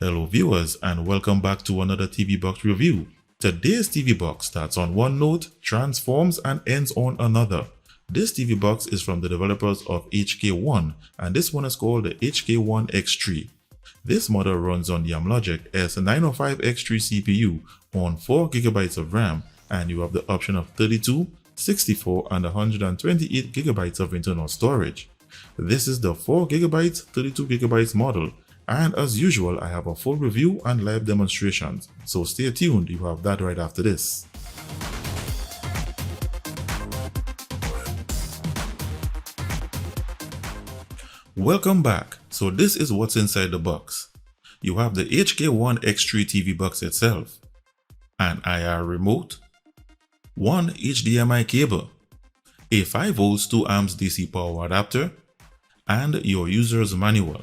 Hello viewers and welcome back to another TV box review. Today's TV box starts on one note, transforms and ends on another. This TV box is from the developers of HK1 and this one is called the HK1 X3. This model runs on the Amlogic S905X3 CPU on 4GB of RAM and you have the option of 32, 64 and 128GB of internal storage. This is the 4GB, 32GB model. And as usual, I have a full review and live demonstrations, so stay tuned, you have that right after this. Welcome back. So this is what's inside the box. You have the HK1 X3 TV box itself, an IR remote, one HDMI cable, a 5V 2A DC power adapter, and your user's manual.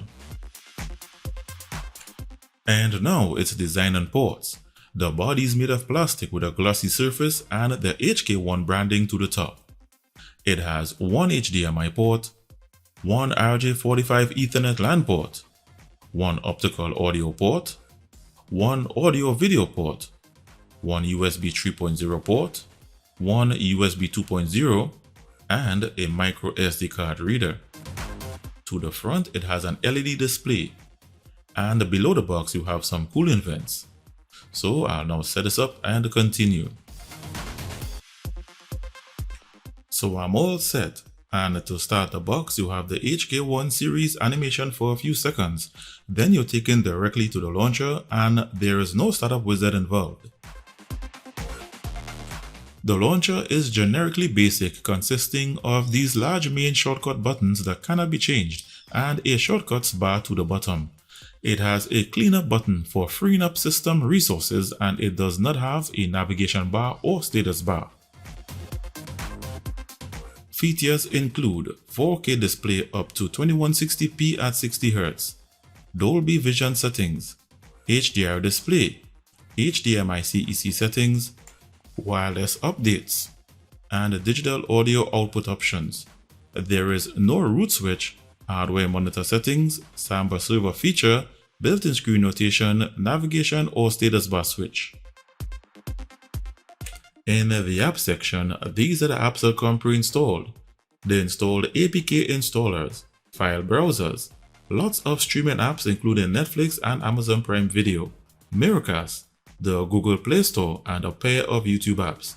And now its design and ports. The body is made of plastic with a glossy surface and the HK1 branding to the top. It has one HDMI port, one RJ45 Ethernet LAN port, one optical audio port, one audio video port, one USB 3.0 port, one USB 2.0, and a micro SD card reader. To the front it has an LED display. And below the box you have some cooling vents. So I'll now set this up and continue. So I'm all set, and to start the box you have the HK1 series animation for a few seconds. Then you're taken directly to the launcher and there is no startup wizard involved. The launcher is generically basic, consisting of these large main shortcut buttons that cannot be changed and a shortcuts bar to the bottom. It has a cleanup button for freeing up system resources and it does not have a navigation bar or status bar. Features include 4K display up to 2160p at 60Hz, Dolby Vision settings, HDR display, HDMI CEC settings, wireless updates, and digital audio output options. There is no root switch, hardware monitor settings, Samba server feature, built-in screen rotation, navigation or status bar switch. In the app section, these are the apps that come pre-installed. The installed APK installers, file browsers, lots of streaming apps including Netflix and Amazon Prime Video, Miracast, the Google Play Store and a pair of YouTube apps.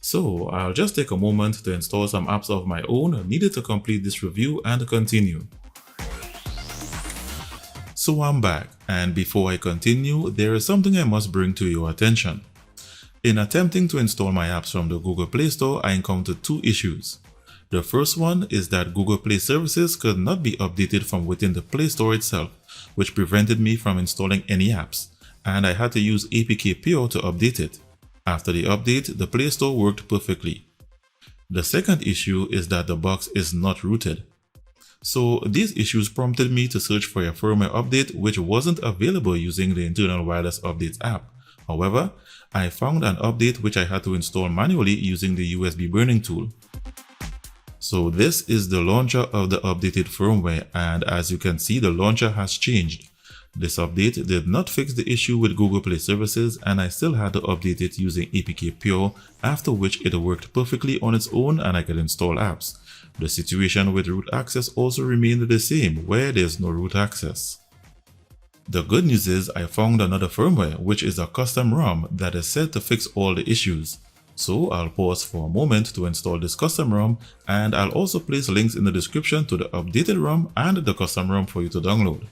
So I'll just take a moment to install some apps of my own needed to complete this review and continue. So I'm back, and before I continue, there is something I must bring to your attention. In attempting to install my apps from the Google Play Store, I encountered two issues. The first one is that Google Play services could not be updated from within the Play Store itself, which prevented me from installing any apps, and I had to use APK Pure to update it. After the update, the Play Store worked perfectly. The second issue is that the box is not rooted. So these issues prompted me to search for a firmware update which wasn't available using the internal wireless updates app. However, I found an update which I had to install manually using the USB burning tool. So this is the launcher of the updated firmware, and as you can see, the launcher has changed. This update did not fix the issue with Google Play services and I still had to update it using APK Pure, after which it worked perfectly on its own and I could install apps. The situation with root access also remained the same, where there's no root access. The good news is I found another firmware, which is a custom ROM that is said to fix all the issues. So I'll pause for a moment to install this custom ROM, and I'll also place links in the description to the updated ROM and the custom ROM for you to download.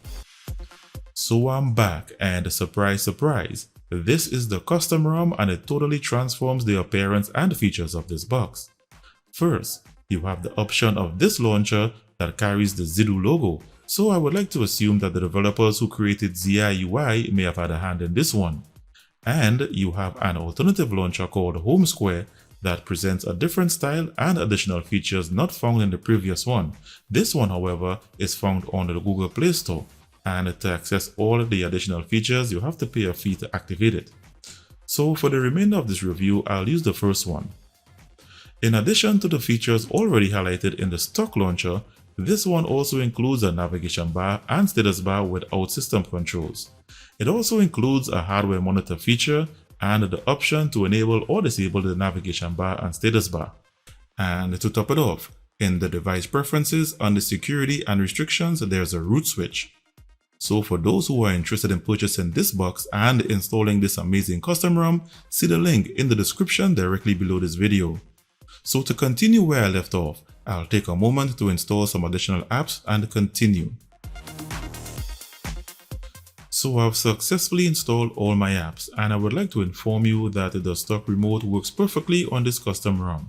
So I'm back, and surprise surprise, this is the custom ROM and it totally transforms the appearance and features of this box. First, you have the option of this launcher that carries the Zidu logo, so I would like to assume that the developers who created ZI UI may have had a hand in this one. And you have an alternative launcher called Home Square that presents a different style and additional features not found in the previous one. This one, however, is found on the Google Play Store, and to access all the additional features you have to pay a fee to activate it. So for the remainder of this review, I'll use the first one. In addition to the features already highlighted in the stock launcher, This one also includes a navigation bar and status bar without system controls. It also includes a hardware monitor feature and the option to enable or disable the navigation bar and status bar. And to top it off, in the device preferences under security and restrictions, there's a root switch. So for those who are interested in purchasing this box and installing this amazing custom ROM, see the link in the description directly below this video. So to continue where I left off, I'll take a moment to install some additional apps and continue. So I've successfully installed all my apps, and I would like to inform you that the stock remote works perfectly on this custom ROM.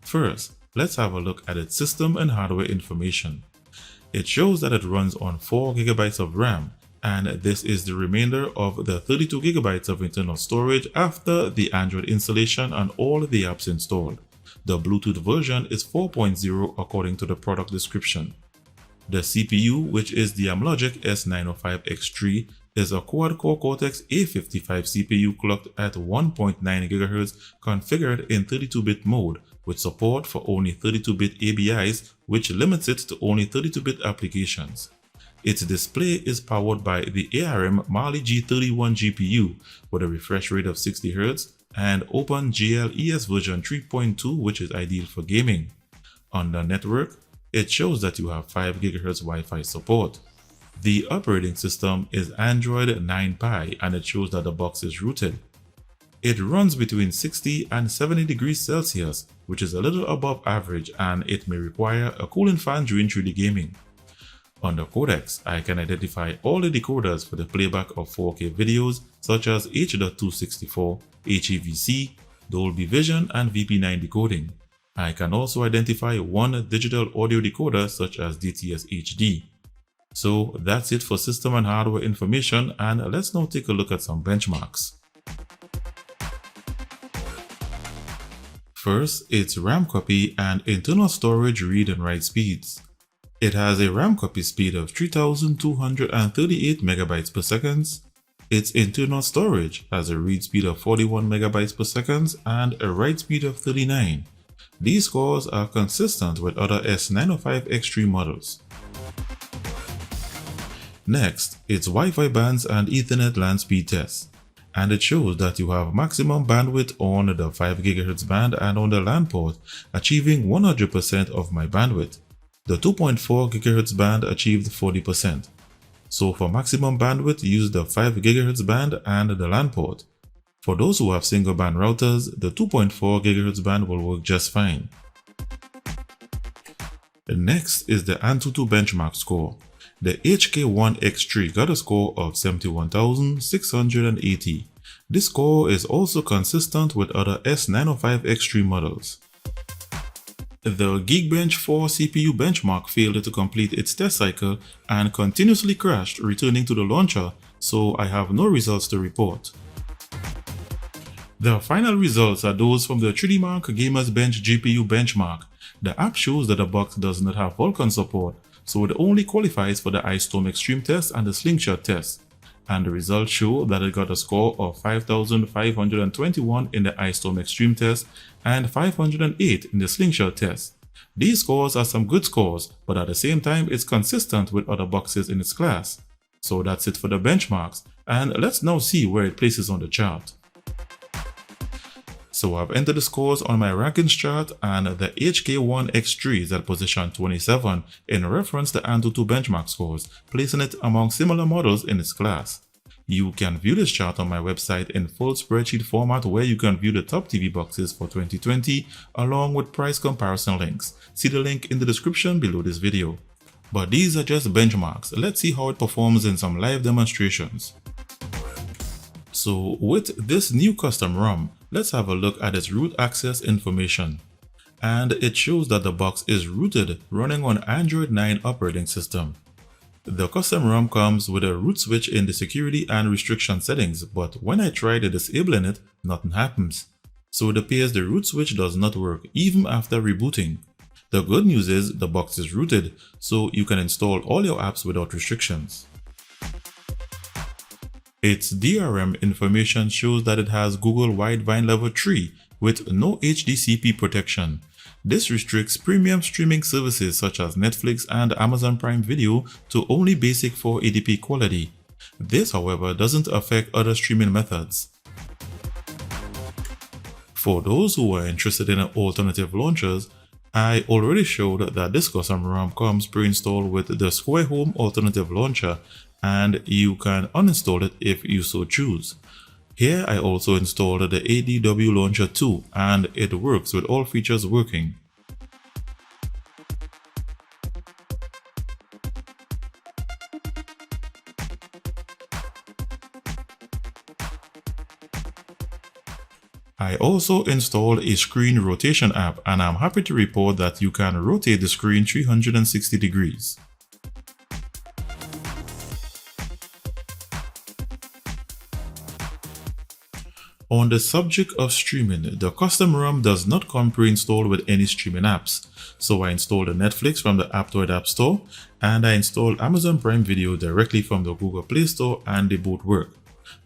First, let's have a look at its system and hardware information. It shows that it runs on 4GB of RAM, and this is the remainder of the 32GB of internal storage after the Android installation and all the apps installed. The Bluetooth version is 4.0 according to the product description. The CPU, which is the Amlogic S905X3, is a quad-core Cortex-A55 CPU clocked at 1.9 GHz configured in 32-bit mode with support for only 32-bit ABIs, which limits it to only 32-bit applications. Its display is powered by the ARM Mali G31 GPU with a refresh rate of 60 Hz and OpenGL ES version 3.2, which is ideal for gaming. On the network, it shows that you have 5 GHz Wi-Fi support. The operating system is Android 9 Pie and it shows that the box is rooted. It runs between 60 and 70 degrees Celsius, which is a little above average, and it may require a cooling fan during 3D gaming. On the codecs, I can identify all the decoders for the playback of 4K videos such as H.264, HEVC, Dolby Vision and VP9 decoding. I can also identify one digital audio decoder such as DTS HD. So that's it for system and hardware information, and let's now take a look at some benchmarks. First, its RAM copy and internal storage read and write speeds. It has a RAM copy speed of 3238 MB per second. Its internal storage has a read speed of 41 MB per second and a write speed of 39. These scores are consistent with other S905X3 models. Next, its Wi-Fi bands and Ethernet LAN speed test. And it shows that you have maximum bandwidth on the 5 GHz band and on the LAN port, achieving 100% of my bandwidth. The 2.4 GHz band achieved 40%. So for maximum bandwidth, use the 5 GHz band and the LAN port. For those who have single band routers, the 2.4 GHz band will work just fine. Next is the Antutu benchmark score. The HK1 X3 got a score of 71,680. This score is also consistent with other S905X3 models. The Geekbench 4 CPU benchmark failed to complete its test cycle and continuously crashed, returning to the launcher, so I have no results to report. The final results are those from the 3DMark Geekbench GPU benchmark. The app shows that the box does not have Vulkan support, so it only qualifies for the iStorm Extreme test and the Slingshot test. And the results show that it got a score of 5,521 in the iStorm Extreme test and 508 in the Slingshot test. These scores are some good scores, but at the same time it's consistent with other boxes in its class. So that's it for the benchmarks, and let's now see where it places on the chart. So I've entered the scores on my rankings chart, and the HK1 X3 is at position 27 in reference to Antutu benchmark scores, placing it among similar models in its class. You can view this chart on my website in full spreadsheet format, where you can view the top TV boxes for 2020 along with price comparison links. See the link in the description below this video. But these are just benchmarks. Let's see how it performs in some live demonstrations. So with this new custom ROM, let's have a look at its root access information. And it shows that the box is rooted running on Android 9 operating system. The custom ROM comes with a root switch in the security and restriction settings, but when I try to disabling it, nothing happens. So it appears the root switch does not work even after rebooting. The good news is the box is rooted, so you can install all your apps without restrictions. Its DRM information shows that it has Google Widevine Level 3 with no HDCP protection. This restricts premium streaming services such as Netflix and Amazon Prime Video to only basic 480p quality. This, however, doesn't affect other streaming methods. For those who are interested in alternative launchers, I already showed that this custom ROM comes pre-installed with the Square Home Alternative Launcher, and you can uninstall it if you so choose. Here I also installed the ADW Launcher 2, and it works with all features working. I also installed a screen rotation app, and I'm happy to report that you can rotate the screen 360 degrees. On the subject of streaming, the custom ROM does not come pre-installed with any streaming apps, so I installed Netflix from the Aptoid App Store, and I installed Amazon Prime Video directly from the Google Play Store, and they both work.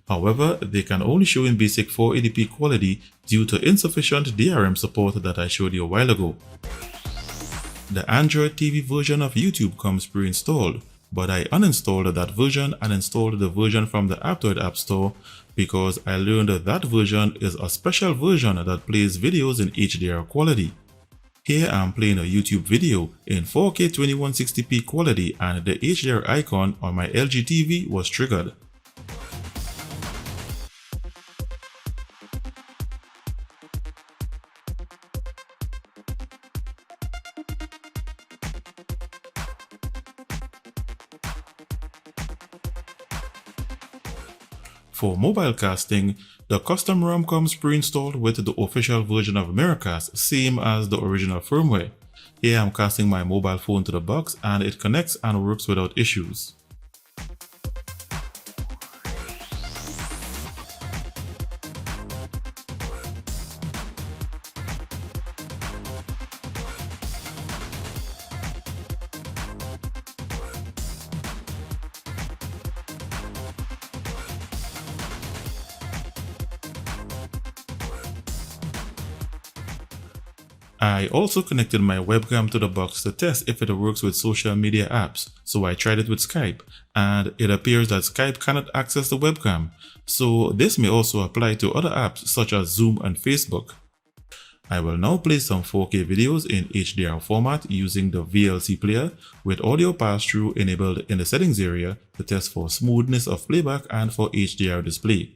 However, they can only show in basic 480p quality due to insufficient DRM support that I showed you a while ago. The Android TV version of YouTube comes pre-installed, but I uninstalled that version and installed the version from the Aptoid App Store because I learned that version is a special version that plays videos in HDR quality. Here I'm playing a YouTube video in 4K 2160p quality, and the HDR icon on my LG TV was triggered. For mobile casting, the custom ROM comes pre-installed with the official version of Miracast, same as the original firmware. Here I'm casting my mobile phone to the box, and it connects and works without issues. I also connected my webcam to the box to test if it works with social media apps, so I tried it with Skype, and it appears that Skype cannot access the webcam, so this may also apply to other apps such as Zoom and Facebook. I will now play some 4K videos in HDR format using the VLC player with audio pass-through enabled in the settings area to test for smoothness of playback and for HDR display.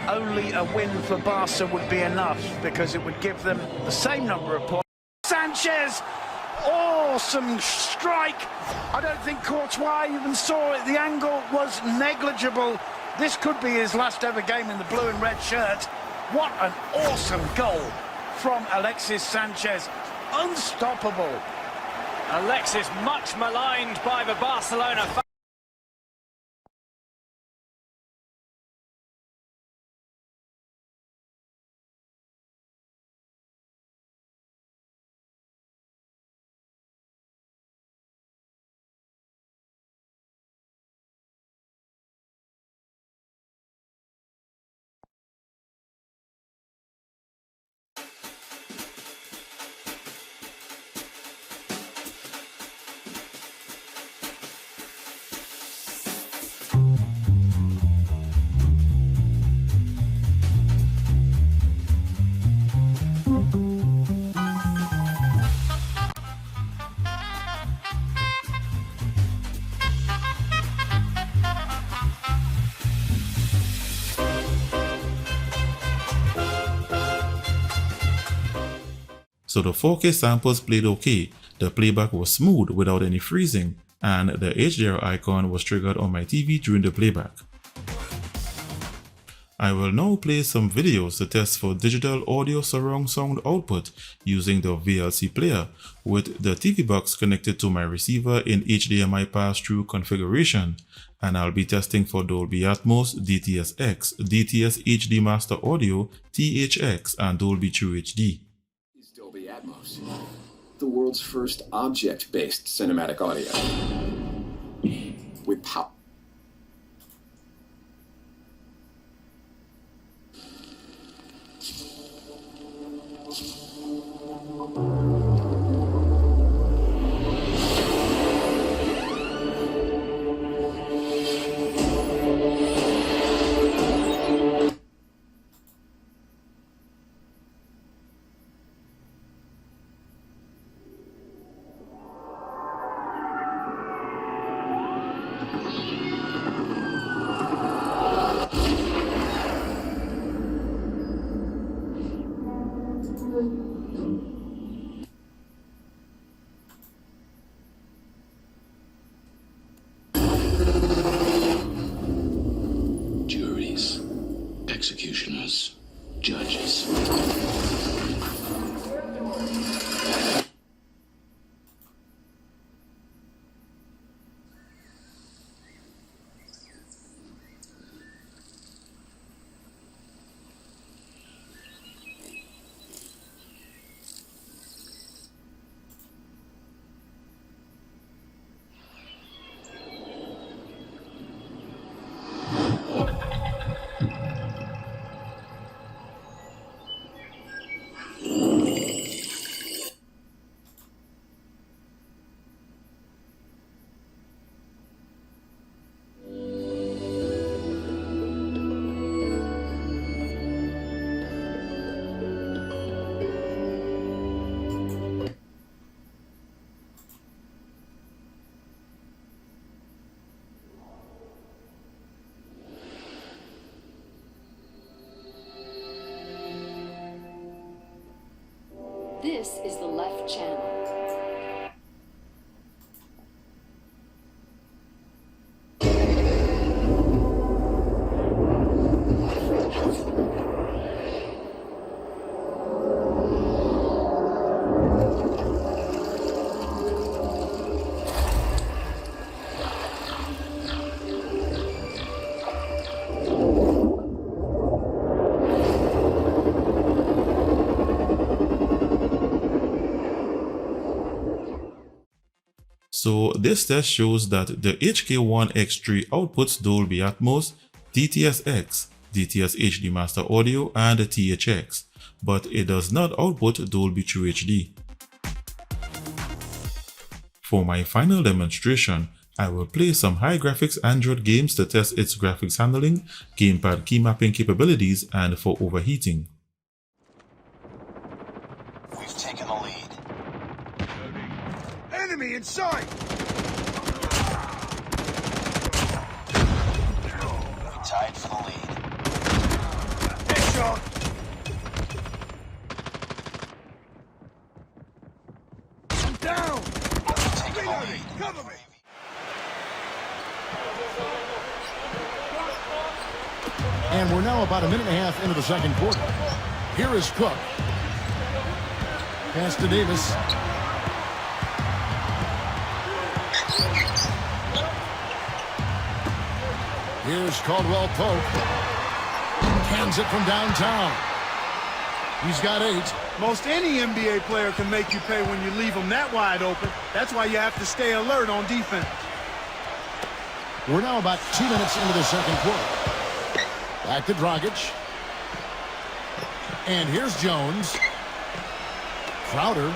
only a win for Barca would be enough because it would give them the same number of points. Sanchez, awesome strike. I don't think Courtois even saw it. The angle was negligible. This could be his last ever game in the blue and red shirt. What an awesome goal from Alexis Sanchez. Unstoppable. Alexis much maligned by the Barcelona fans. So the 4K samples played okay, the playback was smooth without any freezing, and the HDR icon was triggered on my TV during the playback. I will now play some videos to test for digital audio surround sound output using the VLC player with the TV box connected to my receiver in HDMI pass-through configuration, and I'll be testing for Dolby Atmos, DTS-X, DTS HD Master Audio, THX, and Dolby TrueHD. Dolby Atmos, the world's first object-based cinematic audio with power. Juries, executioners, judges. This is the left channel. So this test shows that the HK1 X3 outputs Dolby Atmos, DTS-X, DTS HD Master Audio, and THX, but it does not output Dolby TrueHD. For my final demonstration, I will play some high graphics Android games to test its graphics handling, Gamepad key mapping capabilities, and for overheating. We've taken the lead. Enemy in sight! We tied for the lead. And we're now about a minute and a half into the second quarter. Here is Cook. Pass to Davis. Here's Caldwell Pope. Cans it from downtown. He's got 8. Most any NBA player can make you pay when you leave them that wide open. That's why you have to stay alert on defense. We're now about 2 minutes into the second quarter. Back to Dragic. And here's Jones. Crowder.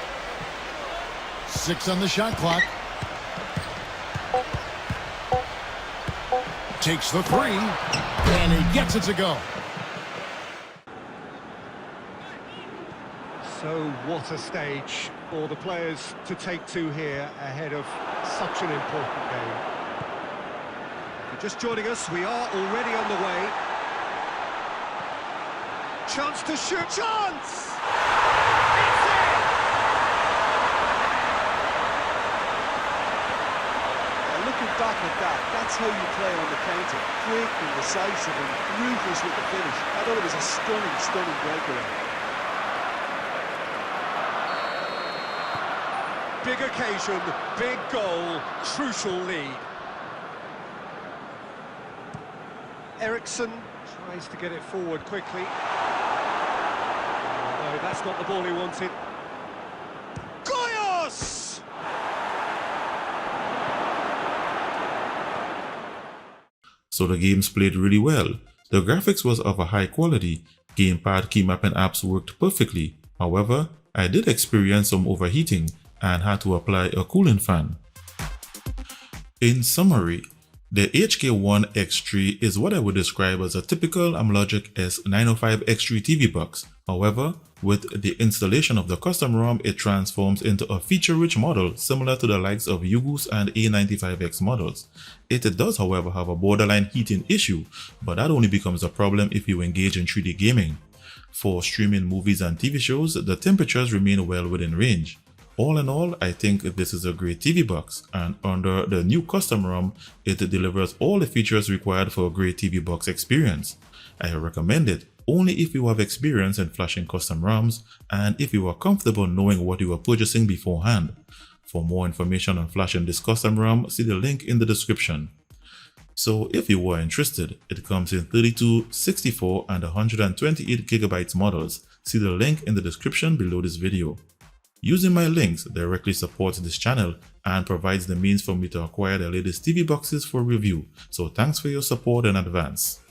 6 on the shot clock. Takes the 3. And he gets it to go. So what a stage for the players to take to here ahead of such an important game. If you're just joining us, we are already on the way. Chance to shoot. Chance! It's in! Now looking back at that, that's how you play on the counter. Quick and decisive and ruthless with the finish. I thought it was a stunning, stunning breakaway. Big occasion, big goal, crucial lead. Eriksson tries to get it forward quickly. No, that's not the ball he wanted. Goyos! So the games played really well. The graphics was of a high quality. Gamepad Keymapping apps worked perfectly. However, I did experience some overheating and had to apply a cooling fan. In summary, the HK1 X3 is what I would describe as a typical Amlogic S905X3 TV box. However, with the installation of the custom ROM, it transforms into a feature-rich model similar to the likes of Yugo's and A95X models. It does, however, have a borderline heating issue, but that only becomes a problem if you engage in 3D gaming. For streaming movies and TV shows, the temperatures remain well within range. All in all, I think this is a great TV box, and under the new custom ROM, it delivers all the features required for a great TV box experience. I recommend it only if you have experience in flashing custom ROMs and if you are comfortable knowing what you are purchasing beforehand. For more information on flashing this custom ROM, see the link in the description. So if you were interested, it comes in 32, 64 and 128 GB models. See the link in the description below this video. Using my links directly supports this channel and provides the means for me to acquire the latest TV boxes for review, so thanks for your support in advance.